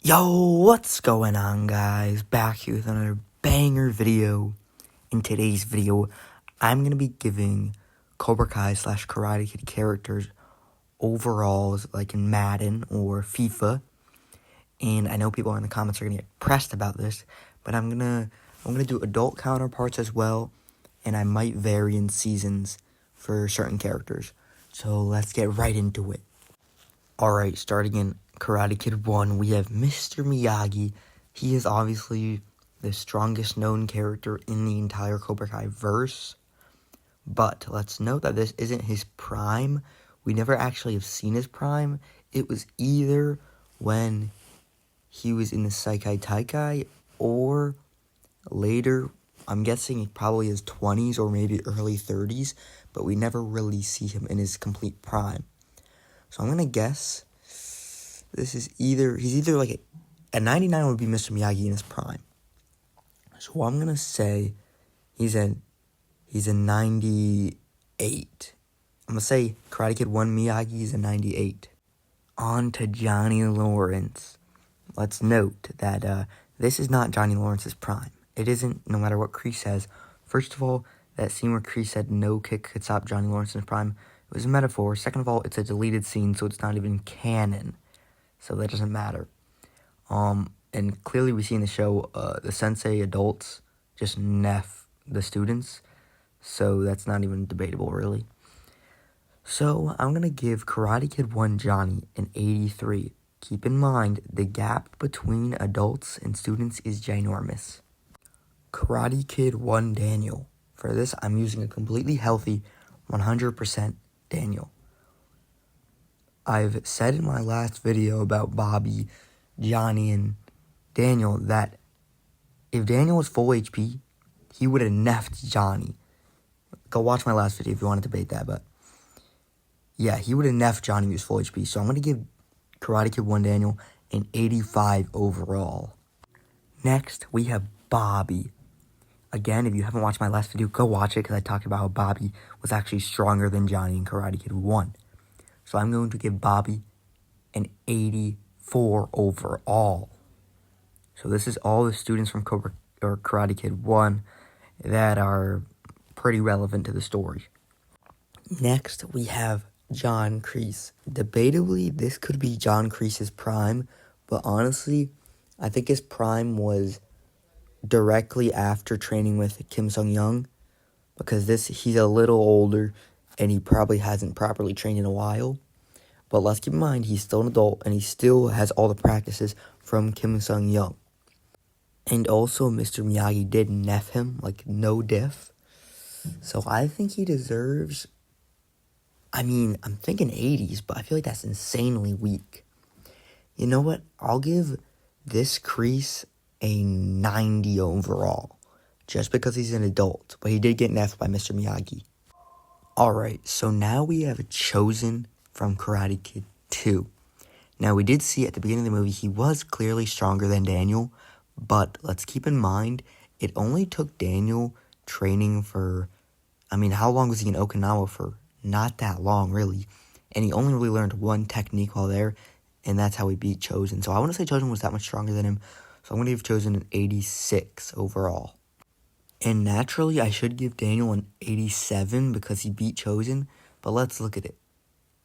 Yo, what's going on, guys? Back here with another banger video. In today's video, I'm going to be giving Cobra Kai / Karate Kid characters overalls, like in Madden or FIFA. And I know people in the comments are going to get pressed about this, but I'm gonna do adult counterparts as well, and I might vary in seasons for certain characters. So let's get right into it. Alright, starting in Karate Kid 1, we have Mr. Miyagi. He is obviously the strongest known character in the entire Cobra Kai verse. But let's note that this isn't his prime. We never actually have seen his prime. It was either when he was in the Seikai Taikai or later. I'm guessing probably his 20s or maybe early 30s. But we never really see him in his complete prime. So I'm going to guess he's either like a 99 would be Mr. Miyagi in his prime. So I'm going to say he's a 98. I'm going to say Karate Kid 1 Miyagi is a 98. On to Johnny Lawrence. Let's note that this is not Johnny Lawrence's prime. It isn't, no matter what Kreese says. First of all, that scene where Kreese said no kick could stop Johnny Lawrence's prime, it was a metaphor. Second of all, it's a deleted scene, so it's not even canon. So that doesn't matter. And clearly we see in the show, the sensei adults just neff the students. So that's not even debatable, really. So I'm going to give Karate Kid 1 Johnny an 83. Keep in mind, the gap between adults and students is ginormous. Karate Kid 1 Daniel. For this, I'm using a completely healthy 100% Daniel. I've said in my last video about Bobby, Johnny, and Daniel that if Daniel was full HP, he would have neffed Johnny. Go watch my last video if you want to debate that, but yeah, he would have neffed Johnny if he was full HP. So I'm going to give Karate Kid 1 Daniel an 85 overall. Next, we have Bobby. Again, if you haven't watched my last video, go watch it because I talked about how Bobby was actually stronger than Johnny in Karate Kid 1. So I'm going to give Bobby an 84 overall. So this is all the students from Karate Kid 1 that are pretty relevant to the story. Next, we have John Kreese. Debatably, this could be John Kreese's prime, but honestly, I think his prime was directly after training with Kim Sung-young, because he's a little older and he probably hasn't properly trained in a while. But let's keep in mind, he's still an adult and he still has all the practices from Kim Sung-young. And also, Mr. Miyagi did neff him, like no diff. So I think he deserves, I'm thinking 80s, but I feel like that's insanely weak. You know what? I'll give this Kreese a 90 overall, just because he's an adult, but he did get neffed by Mr. Miyagi. Alright, so now we have Chosen from Karate Kid 2. Now, we did see at the beginning of the movie, he was clearly stronger than Daniel, but let's keep in mind, it only took Daniel training for, how long was he in Okinawa for? Not that long, really. And he only really learned one technique while there, and that's how he beat Chosen. So I want to say Chosen was that much stronger than him, so I'm going to give Chosen an 86 overall. And naturally, I should give Daniel an 87 because he beat Chosen, but let's look at it.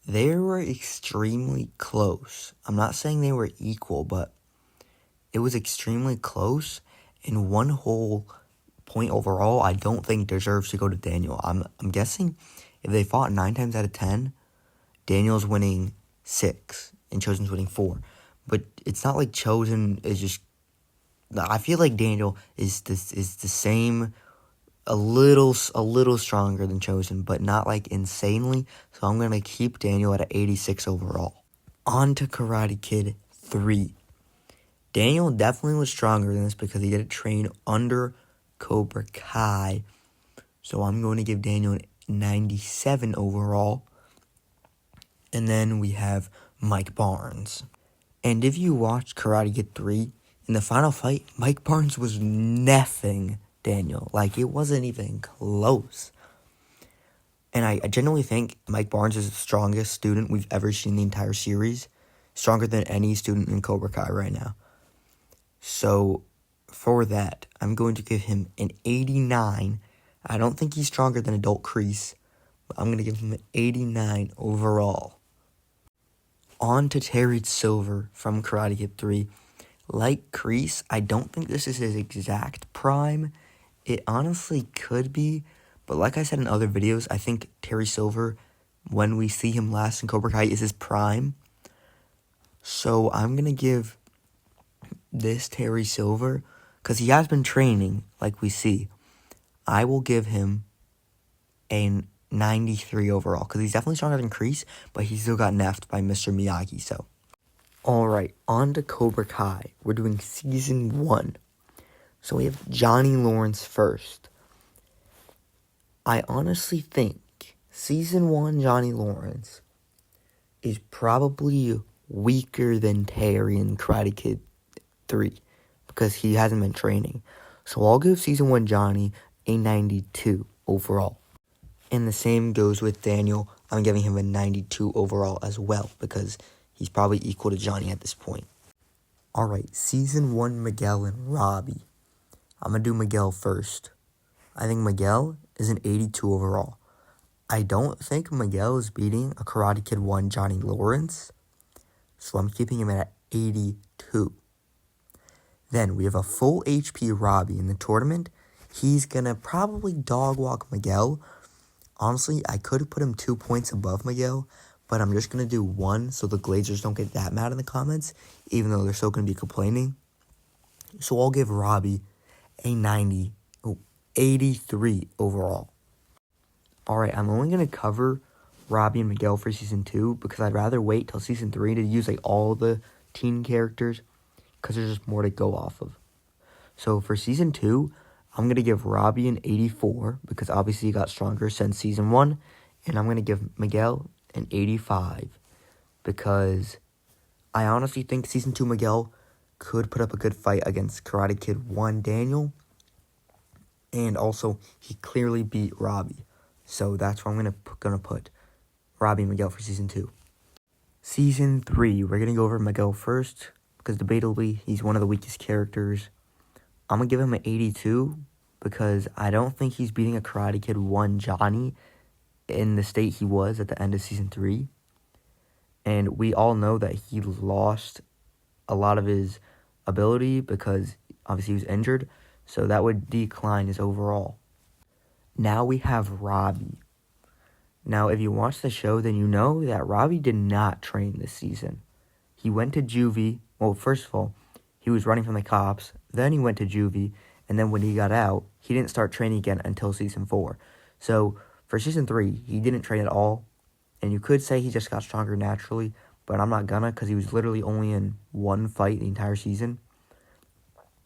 They were extremely close. I'm not saying they were equal, but it was extremely close, and one whole point overall I don't think deserves to go to Daniel. I'm guessing if they fought 9 times out of 10, Daniel's winning 6 and Chosen's winning 4. But it's not like Chosen is just, I feel like Daniel is the same, a little stronger than Chosen, but not like insanely. So I'm going to keep Daniel at an 86 overall. On to Karate Kid 3. Daniel definitely was stronger than this because he did train under Cobra Kai. So I'm going to give Daniel an 97 overall. And then we have Mike Barnes. And if you watched Karate Kid 3, in the final fight, Mike Barnes was neffing Daniel. Like, it wasn't even close. And I genuinely think Mike Barnes is the strongest student we've ever seen in the entire series. Stronger than any student in Cobra Kai right now. So for that, I'm going to give him an 89. I don't think he's stronger than adult Kreese, but I'm going to give him an 89 overall. On to Terry Silver from Karate Kid 3. Like Kreese, I don't think this is his exact prime. It honestly could be, but like I said in other videos, I think Terry Silver, when we see him last in Cobra Kai, is his prime. So I'm going to give this Terry Silver, because he has been training, like we see, I will give him a 93 overall, because he's definitely stronger than Kreese, but he still got neffed by Mr. Miyagi, so. Alright, on to Cobra Kai. We're doing Season 1. So we have Johnny Lawrence first. I honestly think Season 1 Johnny Lawrence is probably weaker than Terry in Karate Kid 3 because he hasn't been training. So I'll give Season 1 Johnny a 92 overall. And the same goes with Daniel. I'm giving him a 92 overall as well because he's probably equal to Johnny at this point. Alright, Season 1 Miguel and Robbie. I'm going to do Miguel first. I think Miguel is an 82 overall. I don't think Miguel is beating a Karate Kid 1 Johnny Lawrence, so I'm keeping him at 82. Then we have a full HP Robbie in the tournament. He's going to probably dog walk Miguel. Honestly, I could have put him 2 points above Miguel, but I'm just going to do 1 so the Glazers don't get that mad in the comments, even though they're still going to be complaining. So I'll give Robbie a 83 overall. Alright, I'm only going to cover Robbie and Miguel for Season 2 because I'd rather wait till Season 3 to use like all the teen characters because there's just more to go off of. So for Season 2, I'm going to give Robbie an 84 because obviously he got stronger since Season 1. And I'm going to give Miguel an 85 because I honestly think Season 2 Miguel could put up a good fight against Karate Kid 1 Daniel. And also, he clearly beat Robbie. So that's where I'm gonna put Robbie and Miguel for Season 2. Season 3, we're going to go over Miguel first because debatably he's one of the weakest characters. I'm going to give him an 82 because I don't think he's beating a Karate Kid 1 Johnny in the state he was at the end of Season 3. And we all know that he lost a lot of his ability because obviously he was injured. So that would decline his overall. Now we have Robbie. Now, if you watch the show, then you know that Robbie did not train this season. He went to juvie. Well, first of all, he was running from the cops. Then he went to juvie. And then when he got out, he didn't start training again until Season 4. So for Season 3, he didn't train at all. And you could say he just got stronger naturally. But I'm not gonna because he was literally only in one fight the entire season.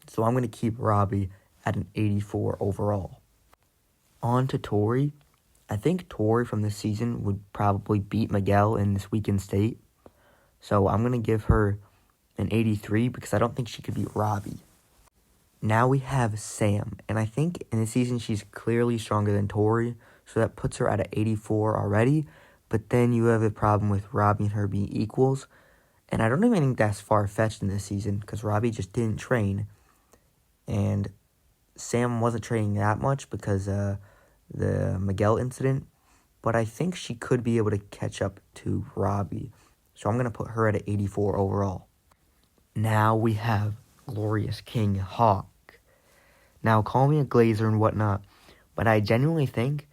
So I'm going to keep Robbie at an 84 overall. On to Tori. I think Tori from this season would probably beat Miguel in this weekend state. So I'm going to give her an 83 because I don't think she could beat Robbie. Now we have Sam. And I think in this season she's clearly stronger than Tori. So that puts her at an 84 already. But then you have a problem with Robbie and her being equals. And I don't even think that's far-fetched in this season because Robbie just didn't train. And Sam wasn't training that much because the Miguel incident. But I think she could be able to catch up to Robbie. So I'm going to put her at an 84 overall. Now we have Glorious King Hawk. Now, call me a glazer and whatnot, but I genuinely think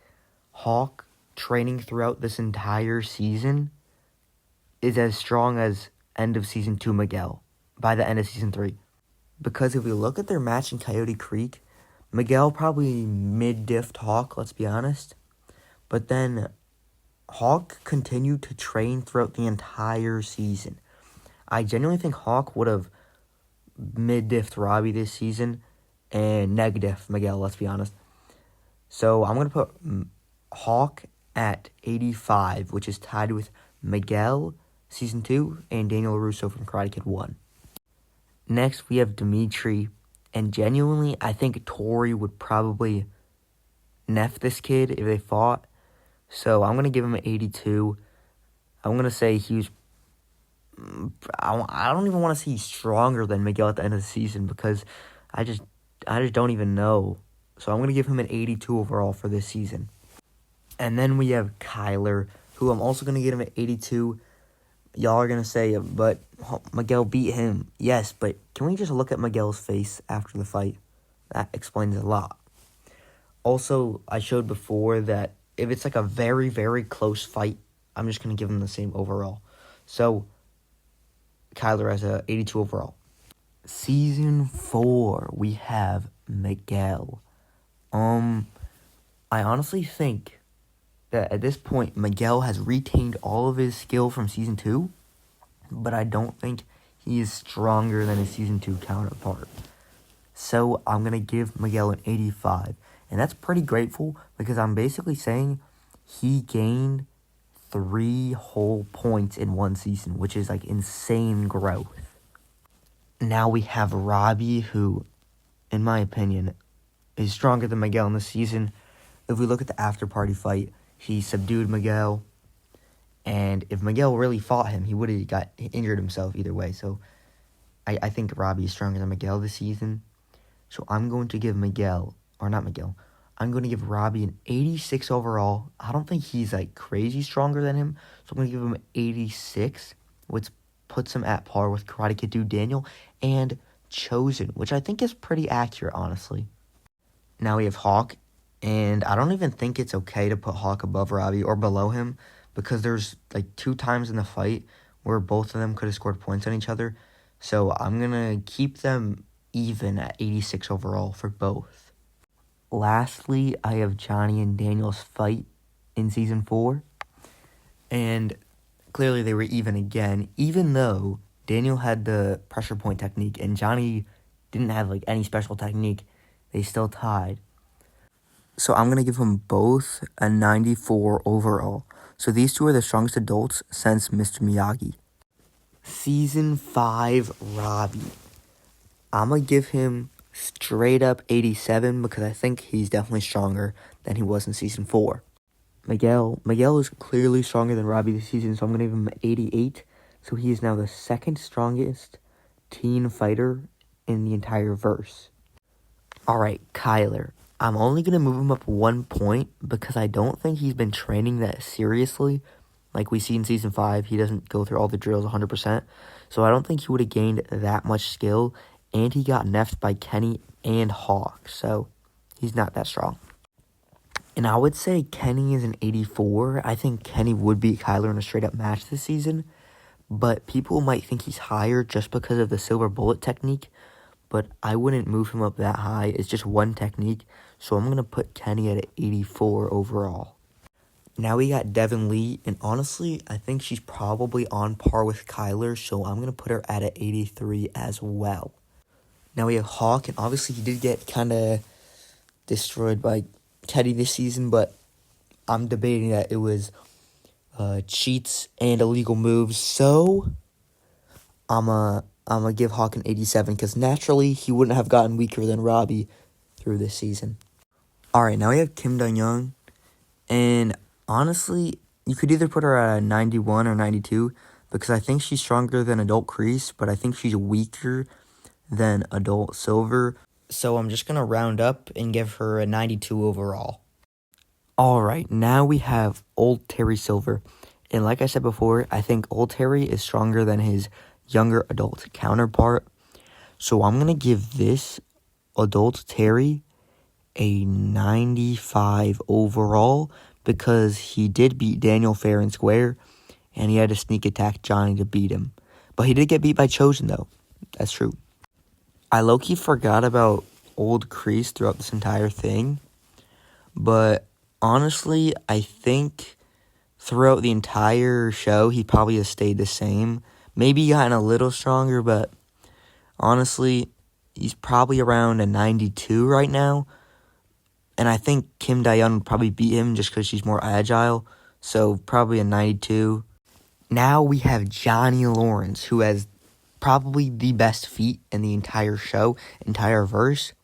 Hawk training throughout this entire season is as strong as end of Season 2 Miguel by the end of Season 3. Because if we look at their match in Coyote Creek, Miguel probably mid-diffed Hawk, let's be honest. But then Hawk continued to train throughout the entire season. I genuinely think Hawk would have mid-diffed Robbie this season and neg-diffed Miguel, let's be honest. So I'm going to put Hawk at 85, which is tied with Miguel, Season 2, and Daniel LaRusso from Karate Kid 1. Next, we have Dimitri, and genuinely, I think Tori would probably neff this kid if they fought. So I'm going to give him an 82. I'm going to say he was I don't even want to see stronger than Miguel at the end of the season because I just don't even know. So I'm going to give him an 82 overall for this season. And then we have Kyler, who I'm also going to give him an 82. Y'all are going to say, but Miguel beat him. Yes, but can we just look at Miguel's face after the fight? That explains a lot. Also, I showed before that if it's like a very, very close fight, I'm just going to give him the same overall. So, Kyler has a 82 overall. Season 4, we have Miguel. I honestly think that at this point, Miguel has retained all of his skill from Season 2, but I don't think he is stronger than his Season 2 counterpart. So I'm going to give Miguel an 85. And that's pretty grateful because I'm basically saying he gained 3 whole points in one season, which is like insane growth. Now we have Robbie, who, in my opinion, is stronger than Miguel in this season. If we look at the after party fight, he subdued Miguel. And if Miguel really fought him, he would have injured himself either way. So I think Robbie is stronger than Miguel this season. So I'm going to give I'm going to give Robbie an 86 overall. I don't think he's like crazy stronger than him. So I'm going to give him an 86, which puts him at par with Karate Kid Dude Daniel and Chosen, which I think is pretty accurate, honestly. Now we have Hawk, and I don't even think it's okay to put Hawk above Robbie or below him because there's like 2 times in the fight where both of them could have scored points on each other. So I'm going to keep them even at 86 overall for both. Lastly, I have Johnny and Daniel's fight in Season 4. And clearly they were even again, even though Daniel had the pressure point technique and Johnny didn't have like any special technique. They still tied. So I'm going to give them both a 94 overall. So these two are the strongest adults since Mr. Miyagi. Season 5, Robbie. I'm going to give him straight up 87 because I think he's definitely stronger than he was in Season 4. Miguel is clearly stronger than Robbie this season, so I'm going to give him 88. So he is now the second strongest teen fighter in the entire verse. Alright, Kyler. I'm only going to move him up 1 point because I don't think he's been training that seriously. Like we see in Season 5, he doesn't go through all the drills 100%. So I don't think he would have gained that much skill. And he got neffed by Kenny and Hawk. So he's not that strong. And I would say Kenny is an 84. I think Kenny would beat Kyler in a straight-up match this season. But people might think he's higher just because of the silver bullet technique. But I wouldn't move him up that high. It's just one technique. So I'm going to put Kenny at an 84 overall. Now we got Devin Lee. And honestly, I think she's probably on par with Kyler. So I'm going to put her at an 83 as well. Now we have Hawk. And obviously he did get kind of destroyed by Teddy this season. But I'm debating that it was cheats and illegal moves. So I'm going to give Hawk an 87 because naturally he wouldn't have gotten weaker than Robbie through this season. Alright, now we have Kim Da-young. And honestly, you could either put her at a 91 or 92 because I think she's stronger than Adult Kreese, but I think she's weaker than Adult Silver. So I'm just going to round up and give her a 92 overall. Alright, now we have Old Terry Silver. And like I said before, I think Old Terry is stronger than his younger adult counterpart. So I'm going to give this Adult Terry a 95 overall because he did beat Daniel fair and square and he had to sneak attack Johnny to beat him. But he did get beat by Chosen though. That's true. I low-key forgot about Old Kreese throughout this entire thing. But honestly, I think throughout the entire show, he probably has stayed the same. Maybe gotten a little stronger, but honestly, he's probably around a 92 right now. And I think Kim Da-young would probably beat him just because she's more agile. So probably a 92. Now we have Johnny Lawrence, who has probably the best feat in the entire show, entire verse.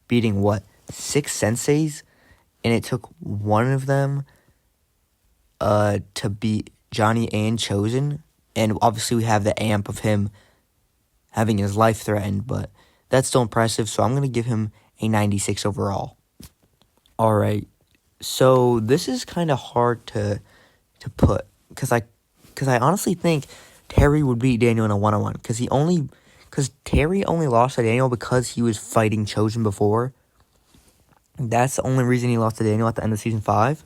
Beating, 6 senseis? And it took one of them to beat Johnny and Chosen And obviously we have the amp of him having his life threatened, but that's still impressive. So I'm going to give him a 96 overall. All right. So this is kind of hard to put because I honestly think Terry would beat Daniel in a one-on-one because Terry only lost to Daniel because he was fighting Chosen before. That's the only reason he lost to Daniel at the end of season 5.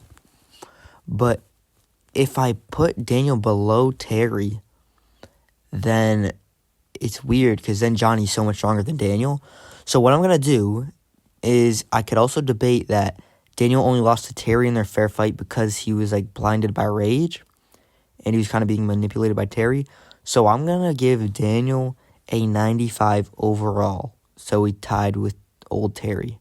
But if I put Daniel below Terry, then it's weird because then Johnny's so much stronger than Daniel. So what I'm going to do is I could also debate that Daniel only lost to Terry in their fair fight because he was like blinded by rage and he was kind of being manipulated by Terry. So I'm going to give Daniel a 95 overall. So he tied with old Terry.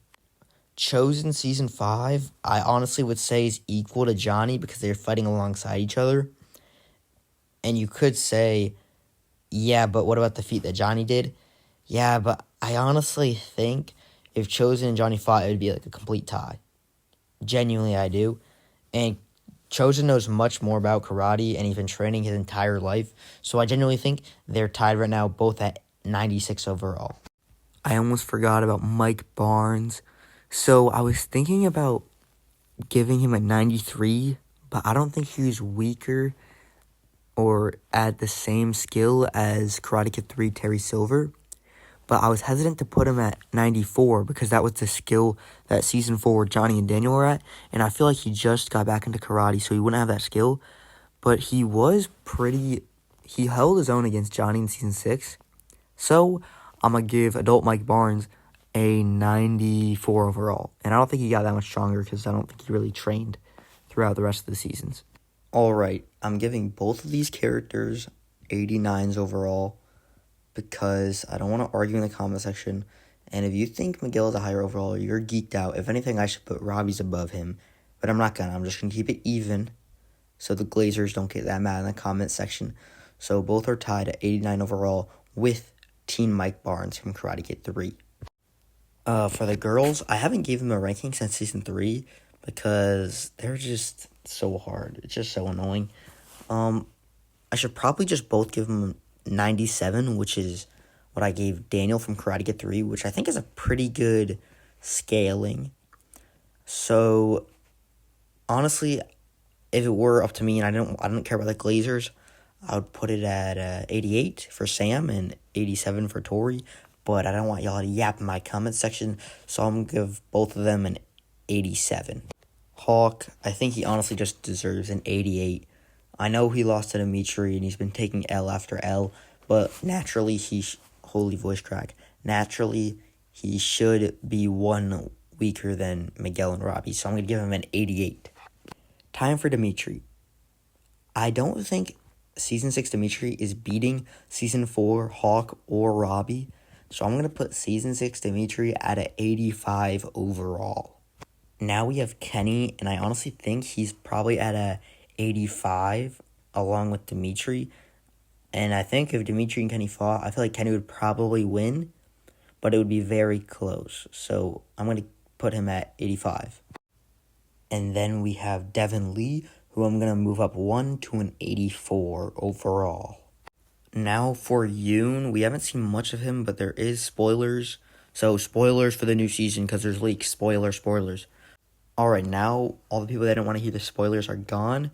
Chosen season 5, I honestly would say is equal to Johnny because they're fighting alongside each other. And you could say, yeah, but what about the feat that Johnny did? Yeah, but I honestly think if Chosen and Johnny fought, it would be like a complete tie. Genuinely, I do. And Chosen knows much more about karate, and he's been training his entire life. So I genuinely think they're tied right now, both at 96 overall. I almost forgot about Mike Barnes. So I was thinking about giving him a 93, but I don't think he's weaker or at the same skill as Karate Kid 3 Terry Silver. But I was hesitant to put him at 94 because that was the skill that season 4 Johnny and Daniel were at. And I feel like he just got back into karate, so he wouldn't have that skill. But he held his own against Johnny in season 6. So I'm going to give adult Mike Barnes a 94 overall. And I don't think he got that much stronger because I don't think he really trained throughout the rest of the seasons. All right, I'm giving both of these characters 89s overall because I don't want to argue in the comment section. And if you think Miguel is a higher overall, you're geeked out. If anything, I should put Robbie's above him. But I'm not going to. I'm just going to keep it even so the Glazers don't get that mad in the comment section. So both are tied at 89 overall with Teen Mike Barnes from Karate Kid 3. For the girls, I haven't given them a ranking since season 3 because they're just so hard. It's just so annoying. I should probably just both give them 97, which is what I gave Daniel from Karate Kid 3, which I think is a pretty good scaling. So, honestly, if it were up to me and I don't care about the Glazers, I would put it at 88 for Sam and 87 for Tori. But I don't want y'all to yap in my comment section, so I'm going to give both of them an 87. Hawk, I think he honestly just deserves an 88. I know he lost to Dimitri, and he's been taking L after L, but naturally, holy voice crack, naturally, he should be one weaker than Miguel and Robbie, so I'm going to give him an 88. Time for Dimitri. I don't think Season 6 Dimitri is beating Season 4 Hawk or Robbie, so I'm going to put Season 6 Dimitri at an 85 overall. Now we have Kenny, and I honestly think he's probably at a 85 along with Dimitri. And I think if Dimitri and Kenny fought, I feel like Kenny would probably win, but it would be very close. So I'm going to put him at 85. And then we have Devin Lee, who I'm going to move up 1 to an 84 overall. Now for Yoon, we haven't seen much of him, but there is spoilers. So spoilers for the new season because there's leaks. Spoilers. Alright, now all the people that didn't want to hear the spoilers are gone.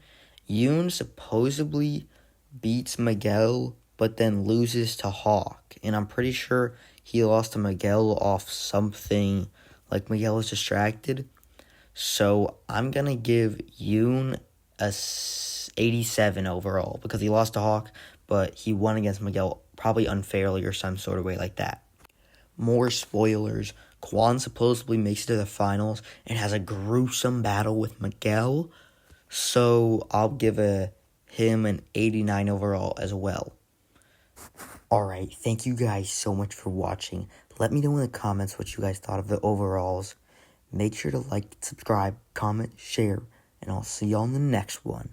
Yoon supposedly beats Miguel, but then loses to Hawk. And I'm pretty sure he lost to Miguel off something, like Miguel was distracted. So I'm going to give Yoon a 87 overall because he lost to Hawk, but he won against Miguel probably unfairly or some sort of way like that. More spoilers. Quan supposedly makes it to the finals and has a gruesome battle with Miguel. So I'll give him an 89 overall as well. Alright, thank you guys so much for watching. Let me know in the comments what you guys thought of the overalls. Make sure to like, subscribe, comment, share, and I'll see you on the next one.